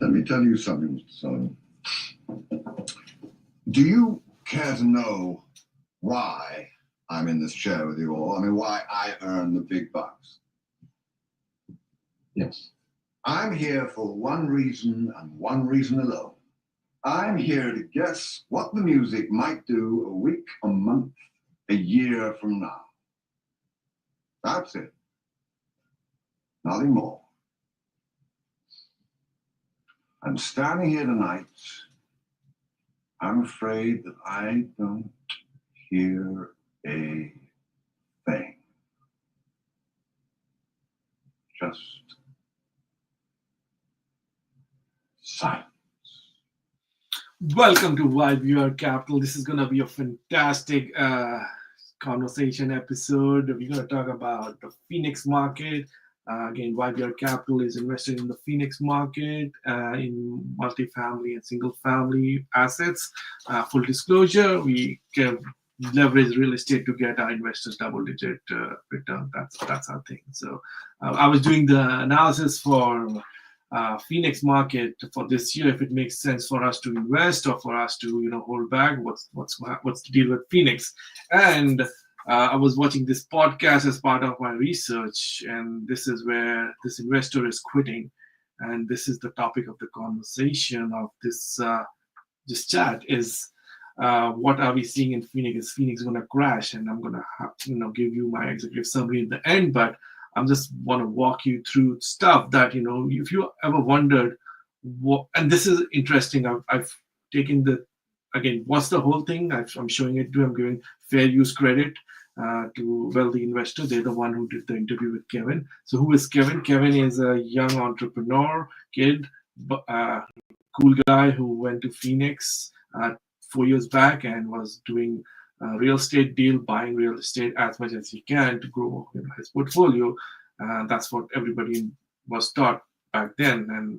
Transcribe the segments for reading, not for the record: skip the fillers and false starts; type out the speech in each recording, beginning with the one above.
Let me tell you something, Mr. Sullivan. Do you care to know why I'm in this chair with you all? I mean, why I earn the big bucks? Yes. I'm here for one reason and one reason alone. I'm here to guess what the music might do a week, a month, a year from now. That's it. Nothing more. I'm standing here tonight. I'm afraid that I don't hear a thing. Just silence. Welcome to YBR Capital. This is going to be a fantastic conversation episode. We're going to talk about the Phoenix market. Again, YBR Capital is invested in the Phoenix market in multifamily and single family assets. Full disclosure, we can leverage real estate to get our investors double-digit return. That's our thing. So I was doing the analysis for Phoenix market for this year, if it makes sense for us to invest or for us to hold back. What's the deal with Phoenix? And I was watching this podcast as part of my research, and this is where this investor is quitting, and this is the topic of the conversation of this chat is what are we seeing in Phoenix? Is Phoenix going to crash? And I'm going to have to give you my executive summary at the end, but I just want to walk you through stuff that, if you ever wondered what, and this is interesting, I've taken again, what's the whole thing? I'm showing it to, I'm giving fair use credit to wealthy investor. They're the one who did the interview with Kevin. So who is Kevin? Kevin is a young entrepreneur, kid, cool guy who went to Phoenix 4 years back and was doing real estate deal, buying real estate as much as he can to grow his portfolio. That's what everybody was taught back then. And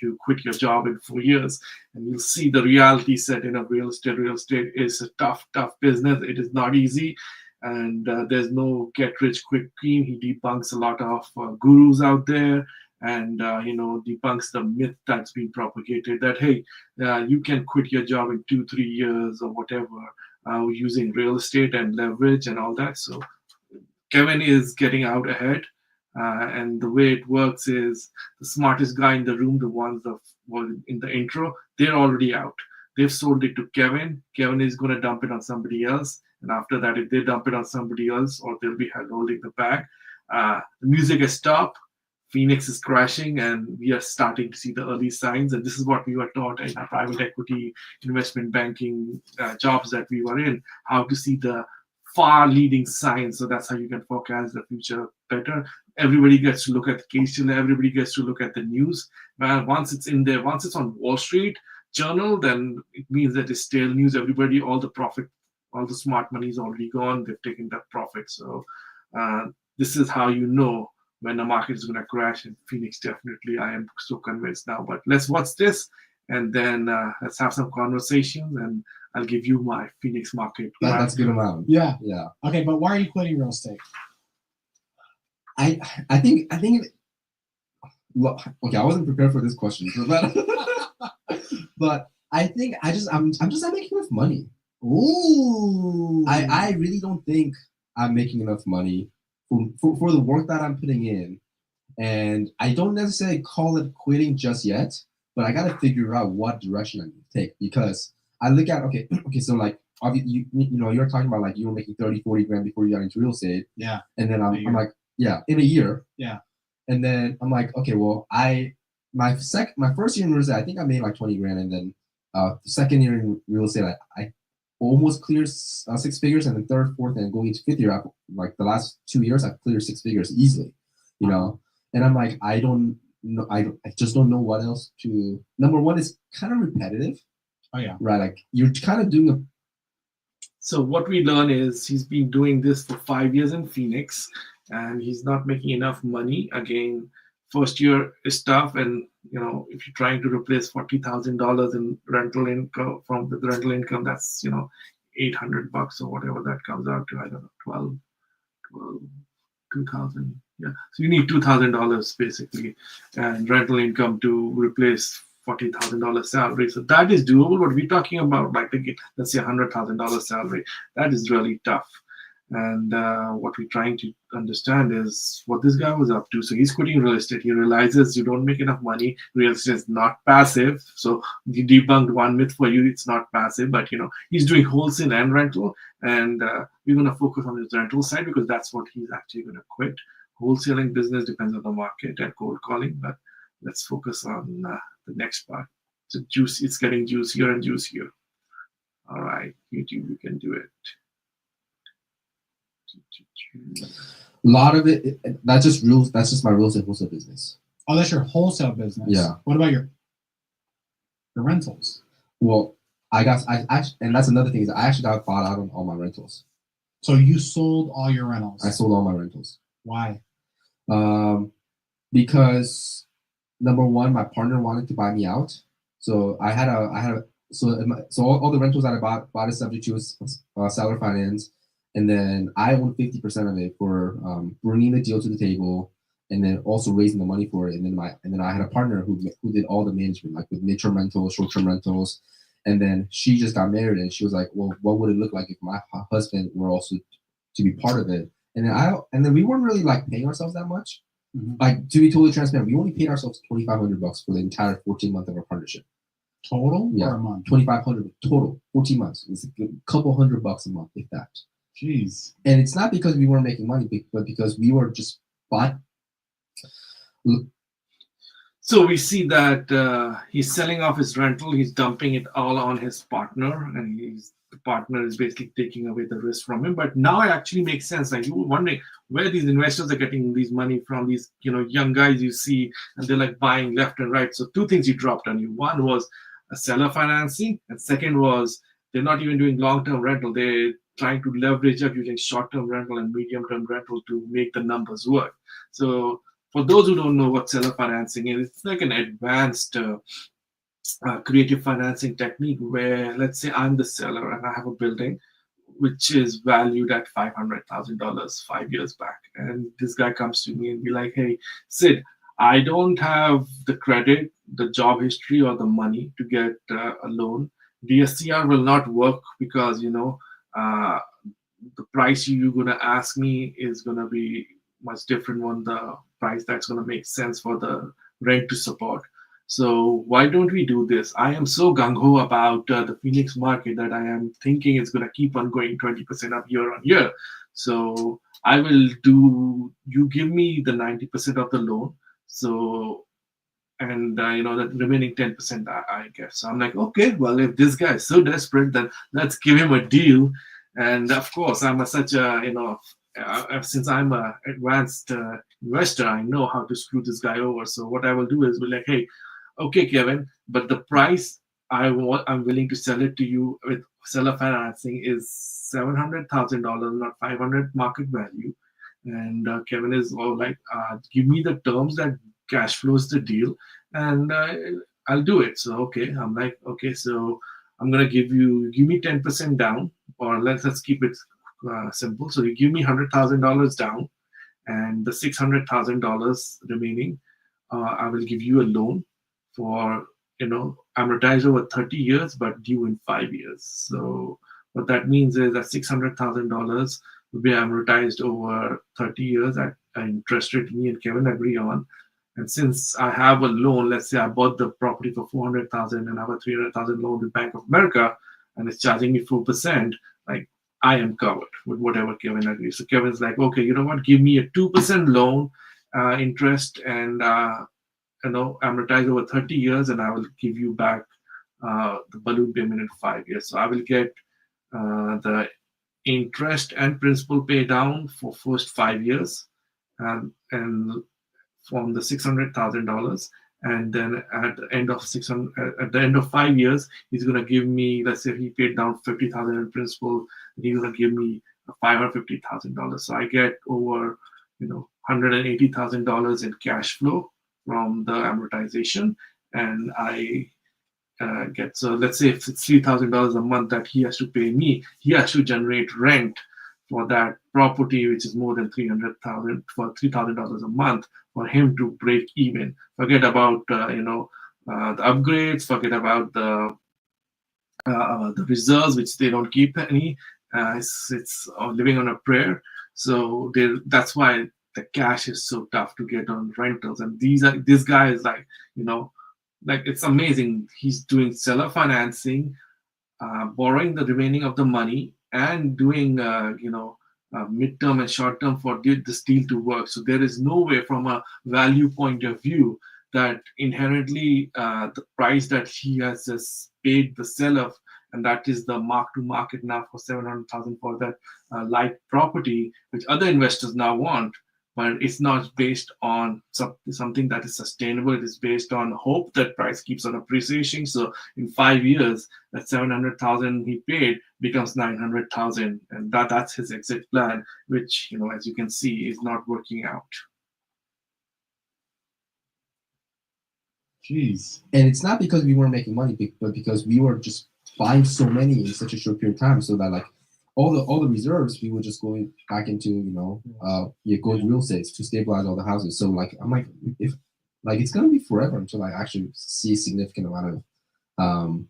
you quit your job in 4 years, and you'll see the reality set in of real estate. Real estate is a tough business. It is not easy, and there's no get rich quick scheme. He debunks a lot of gurus out there, and debunks the myth that's been propagated that hey, you can quit your job in 2-3 years or whatever. Using real estate and leverage and all that. So Kevin is getting out ahead. And the way it works is the smartest guy in the room, the ones that were in the intro, they're already out. They've sold it to Kevin. Kevin is going to dump it on somebody else. And after that, if they dump it on somebody else, or they'll be holding the bag, the music has stopped. Phoenix is crashing, and we are starting to see the early signs. And this is what we were taught in our private equity investment banking jobs that we were in, how to see the far leading signs. So that's how you can forecast the future better. Everybody gets to look at the case journal. Everybody gets to look at the news. Once it's in there, once it's on Wall Street Journal, then it means that it's stale news. Everybody, all the profit, all the smart money is already gone. They've taken that profit. So this is how you know when the market is going to crash. In Phoenix, definitely, I am so convinced now. But let's watch this, and then let's have some conversations, and I'll give you my Phoenix market. That's a good amount. Yeah. Okay, but why are you quitting real estate? I think. Well, okay, I wasn't prepared for this question, but I think I'm just not making enough money. Ooh. I really don't think I'm making enough money for the work that I'm putting in, and I don't necessarily call it quitting just yet, but I got to figure out what direction I need to take, because I look at, okay, so like, obviously, you're talking about like you were making 30-40 grand before you got into real estate. Yeah. And then I'm like, yeah, in a year. Yeah. And then I'm like, okay, well, my first year in real estate, I think I made like 20 grand, and then the second year in real estate, I almost cleared 6 figures, and then third, fourth, and going into fifth year, like the last 2 years, I've cleared 6 figures easily, And I'm like, I don't know, I just don't know what else to. Number one is kind of repetitive. Oh yeah. Right, like you're kind of doing So what we learn is he's been doing this for 5 years in Phoenix, and he's not making enough money. Again, first year is tough, and if you're trying to replace $40,000 in rental income from the rental income, that's $800 or whatever that comes out to. I don't know, 2,000. Yeah, so you need $2,000 basically, and rental income to replace $40,000 salary. So that is doable. But we're talking about like let's say $100,000 salary. That is really tough. And what we're trying to understand is what this guy was up to. So he's quitting real estate. He realizes you don't make enough money. Real estate is not passive. So he debunked one myth for you. It's not passive, but he's doing wholesale and rental. And we're going to focus on his rental side because that's what he's actually going to quit. Wholesaling business depends on the market and cold calling, but let's focus on the next part. So it's getting juicier and juicier. All right, YouTube, you can do it. A lot of it, that's just my real estate wholesale business. Oh, that's your wholesale business. Yeah. What about your rentals? Well, I actually, and that's another thing is I actually got bought out on all my rentals. So you sold all your rentals. I sold all my rentals. Why? Because number one, my partner wanted to buy me out. So so all the rentals that I bought is subject to seller finance. And then I own 50% of it for bringing the deal to the table, and then also raising the money for it. And then I had a partner who did all the management, like with midterm rentals, short-term rentals. And then she just got married, and she was like, "Well, what would it look like if my husband were also to be part of it?" And then we weren't really like paying ourselves that much. Mm-hmm. Like, to be totally transparent, we only paid ourselves $2,500 for the entire 14 months of our partnership. Total? Yeah, or a month? $2,500 total, 14 months. It's a couple $100 a month, if that. Jeez. And it's not because we weren't making money, but because we were just bought. So we see that he's selling off his rental. He's dumping it all on his partner, and the partner is basically taking away the risk from him. But now it actually makes sense. Like, you were wondering where these investors are getting these money from. These young guys you see, and they're like buying left and right. So two things he dropped on you. One was a seller financing, and second was they're not even doing long-term rental. They're trying to leverage up using short-term rental and medium-term rental to make the numbers work. So for those who don't know what seller financing is, it's like an advanced creative financing technique where, let's say I'm the seller and I have a building which is valued at $500,000 5 years back. And this guy comes to me and be like, "Hey, Sid, I don't have the credit, the job history, or the money to get a loan. DSCR will not work because, the price you're going to ask me is going to be much different from the price that's going to make sense for the rent to support. So why don't we do this? I am so gung-ho about the Phoenix market that I am thinking it's going to keep on going 20% up year on year. So I will you give me the 90% of the loan. So, and the remaining 10% I guess." So I'm like, okay, well, if this guy is so desperate, then let's give him a deal. And of course, I'm since I'm an advanced investor, I know how to screw this guy over. So what I will do is be like, "Hey, okay, Kevin, but the price I'm willing to sell it to you with seller financing is $700,000, not $500 market value." And Kevin is all like, "Give me the terms that cash flows the deal, and I'll do it." So okay, I'm like, okay, so I'm gonna give me 10% down, or let's keep it simple. So you give me $100,000 down, and the $600,000 remaining, I will give you a loan for amortized over 30 years, but due in 5 years. So what that means is that $600,000 will be amortized over 30 years at an interest rate me and Kevin agree on. And since I have a loan, let's say I bought the property for $400,000 and I have a $300,000 loan with Bank of America, and it's charging me 4%, like, I am covered with whatever Kevin agrees. So Kevin's like, "Okay, you know what? Give me a 2% loan interest and amortize over 30 years, and I will give you back the balloon payment in 5 years." So I will get the interest and principal pay down for first 5 years, and from the $600,000, and then at the end of 5 years, he's gonna give me, let's say he paid down $50,000 in principal, and he's gonna give me $550,000. So I get over $180,000 in cash flow from the amortization, and I get, so let's say if it's $3,000 a month that he has to pay me, he has to generate rent for that property, which is more than $300,000 for $3,000 a month for him to break even. Forget about the upgrades, forget about the reserves, which they don't keep any. It's living on a prayer. So that's why the cash is so tough to get on rentals. And this guy is like, like it's amazing. He's doing seller financing, borrowing the remaining of the money, and doing midterm and short term for this deal to work. So there is no way from a value point of view that inherently the price that he has just paid the seller, and that is the mark to market now for 700,000 for that light property, which other investors now want. But it's not based on something that is sustainable. It is based on hope that price keeps on appreciating. So in 5 years, that 700,000 he paid becomes 900,000, and that's his exit plan, which as you can see is not working out. Jeez. And it's not because we weren't making money, but because we were just buying so many in such a short period of time, so that like all the reserves we were just going back into going to real estate to stabilize all the houses. So like I'm like, if like it's gonna be forever until I actually see a significant amount of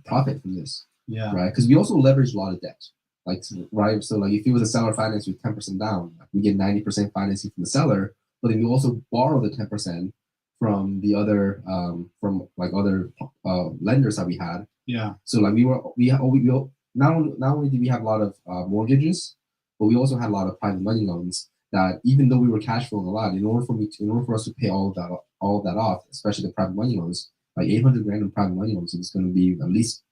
profit from this. Yeah. Right, because we also leverage a lot of debt. Like right, so like if it was a seller finance with 10% down, like, we get 90% financing from the seller, but then we also borrow the 10% from the other from like other lenders that we had. Yeah. So like we not only did we have a lot of mortgages, but we also had a lot of private money loans that even though we were cash flowing a lot, in order for us to pay all of that off, especially the private money loans, like 800 grand in private money loans, it's going to be at least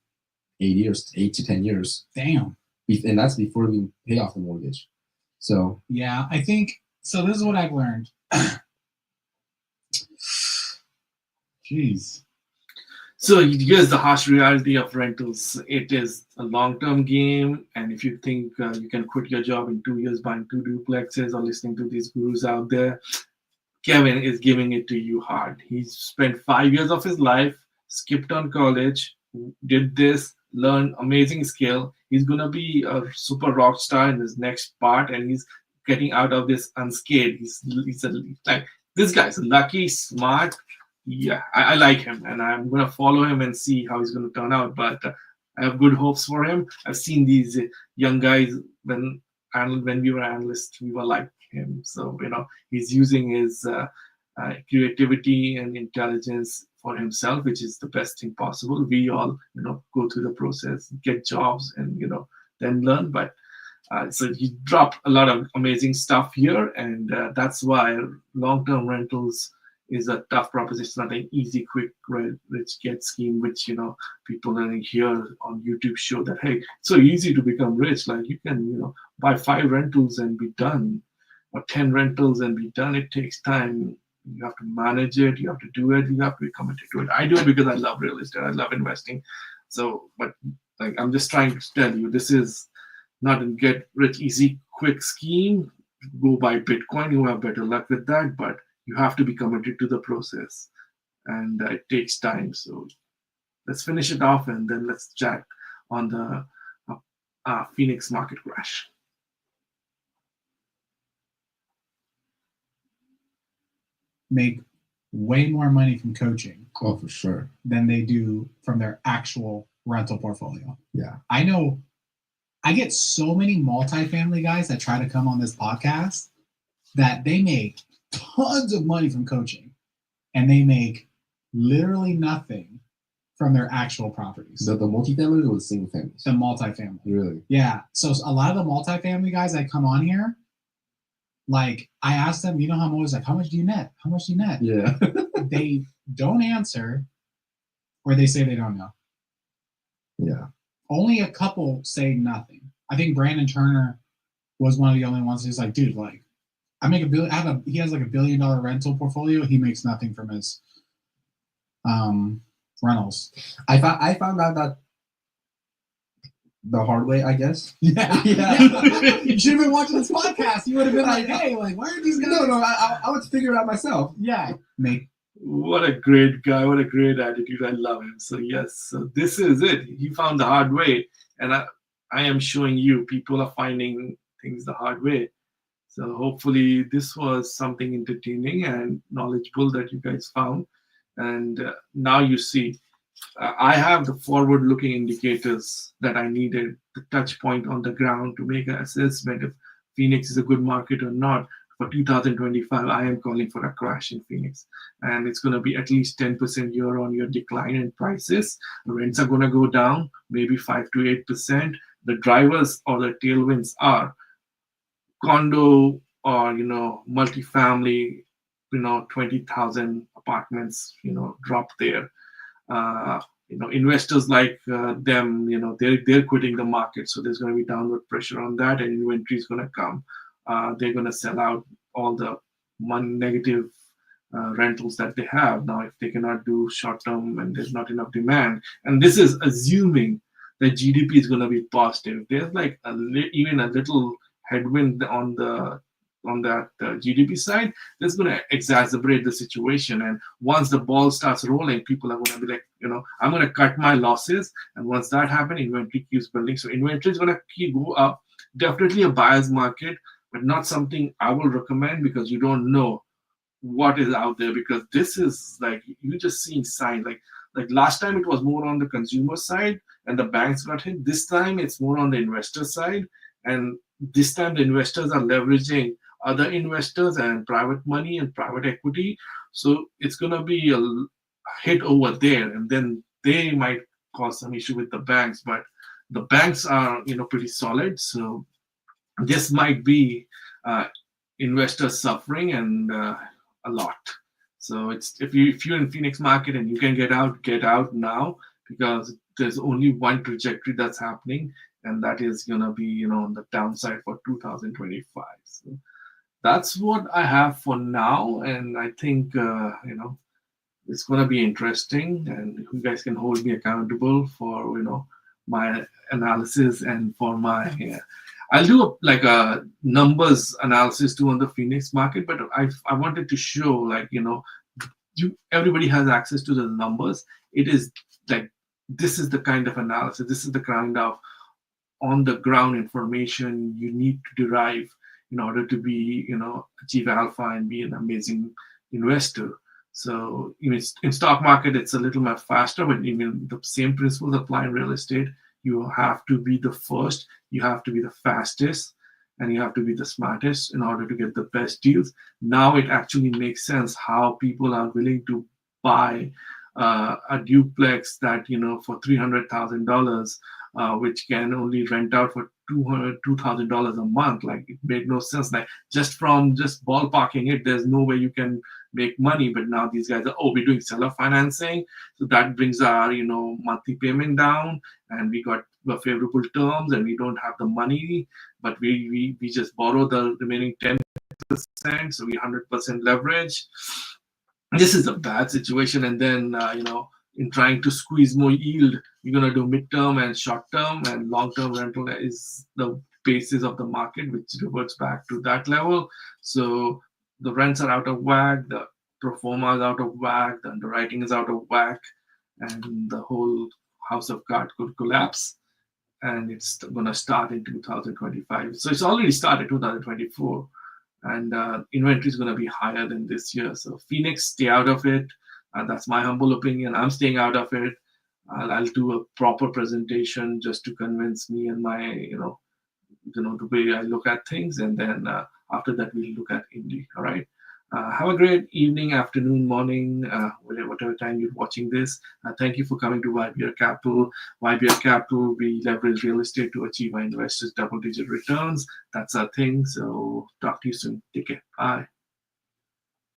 8 to 10 years. Damn. And that's before we pay off the mortgage. So yeah, I think so. This is what I've learned. Jeez. So here's the harsh reality of rentals. It is a long-term game, and if you think you can quit your job in 2 years buying 2 duplexes or listening to these gurus out there, Kevin is giving it to you hard. He's spent 5 years of his life, skipped on college, did this, learned amazing skill. He's gonna be a super rock star in his next part, and he's getting out of this unscathed. This guy's lucky, smart. Yeah, I like him, and I'm gonna follow him and see how he's gonna turn out. But I have good hopes for him. I've seen these young guys when we were analysts, we were like him. So he's using his creativity and intelligence for himself, which is the best thing possible. We all go through the process, get jobs, and then learn. But so he dropped a lot of amazing stuff here, and that's why long-term rentals is a tough proposition. It's not an easy, quick, rich get scheme, which people hear on YouTube show that hey, it's so easy to become rich. Like you can buy 5 rentals and be done, or 10 rentals and be done. It takes time. You have to manage it. You have to do it. You have to be committed to it. I do it because I love real estate. I love investing. So, but like I'm just trying to tell you, this is not a get rich easy quick scheme. Go buy Bitcoin. You have better luck with that, but you have to be committed to the process, and it takes time. So let's finish it off, and then let's chat on the Phoenix market crash. Make way more money from coaching oh, for sure. than they do from their actual rental portfolio. Yeah. I know I get so many multifamily guys that try to come on this podcast that they make tons of money from coaching, and they make literally nothing from their actual properties. The multifamily or the single families? The multifamily. Really? Yeah. So a lot of the multifamily guys that come on here, like I ask them, how I'm always like, how much do you net? How much do you net? Yeah. They don't answer, or they say they don't know. Yeah. Only a couple say nothing. I think Brandon Turner was one of the only ones who's like, dude, like, I make $1 billion. He has like $1 billion rental portfolio. He makes nothing from his rentals. I found out that the hard way, I guess. Yeah. You should have been watching this podcast. You would have been like, hey, like, why are these guys? No, I would figure it out myself. Yeah. What a great guy. What a great attitude. I love him. So yes, so this is it. He found the hard way. And I am showing you people are finding things the hard way. So hopefully this was something entertaining and knowledgeable that you guys found. And now you see, I have the forward-looking indicators that I needed, the touch point on the ground to make an assessment if Phoenix is a good market or not. For 2025, I am calling for a crash in Phoenix, and it's going to be at least 10% year-on-year decline in prices. The rents are going to go down, maybe 5 to 8%. The drivers or the tailwinds are condo or multifamily, 20,000 apartments, drop there. Investors like them, they're quitting the market, so there's going to be downward pressure on that, and inventory is going to come. They're going to sell out all the negative rentals that they have now if they cannot do short term and there's not enough demand. And this is assuming that GDP is going to be positive. There's like even a little headwind on that GDP side, that's going to exacerbate the situation. And once the ball starts rolling, people are going to be like, I'm going to cut my losses. And once that happens, inventory keeps building. So inventory is going to keep go up. Definitely a buyer's market, but not something I will recommend because you don't know what is out there. Because this is like you're just seeing signs. Like last time it was more on the consumer side and the banks got hit. This time it's more on the investor side. And this time the investors are leveraging other investors and private money and private equity. So it's going to be a hit over there. And then they might cause some issue with the banks. But the banks are, pretty solid. So this might be investors suffering and a lot. So it's if you're in Phoenix market and you can get out now, because there's only one trajectory that's happening, and that is gonna be on the downside for 2025. So that's what I have for now, and I think it's gonna be interesting, and you guys can hold me accountable for my analysis and for my. I'll do a numbers analysis too on the Phoenix market, but I wanted to show everybody has access to the numbers. It is like this is the kind of analysis, this is the kind of on the ground information you need to derive in order to be achieve alpha and be an amazing investor. So in stock market it's a little more faster, but even the same principles apply in real estate. You have to be the first, you have to be the fastest, and you have to be the smartest in order to get the best deals. Now it actually makes sense how people are willing to buy a duplex that for $300,000, which can only rent out for $2,000 a month. Like it made no sense. Like just ballparking it, there's no way you can make money. But now these guys are, we're doing seller financing, so that brings our monthly payment down, and we got the favorable terms, and we don't have the money, but we just borrow the remaining 10%, so we 100% leverage. This is a bad situation. And then in trying to squeeze more yield, you're going to do midterm and short term, and long term rental is the basis of the market, which reverts back to that level. So the rents are out of whack, the pro forma is out of whack, the underwriting is out of whack, and the whole house of cards could collapse. And it's going to start in 2025. So it's already started 2024. And inventory is going to be higher than this year. So Phoenix, stay out of it. That's my humble opinion. I'm staying out of it. I'll do a proper presentation just to convince me and my, the way I look at things. And then after that, we'll look at Indy. All right. Have a great evening, afternoon, morning, whatever time you're watching this. Thank you for coming to YBR Capital. YBR Capital, we leverage real estate to achieve our investors' double-digit returns. That's our thing. So talk to you soon. Take care. Bye.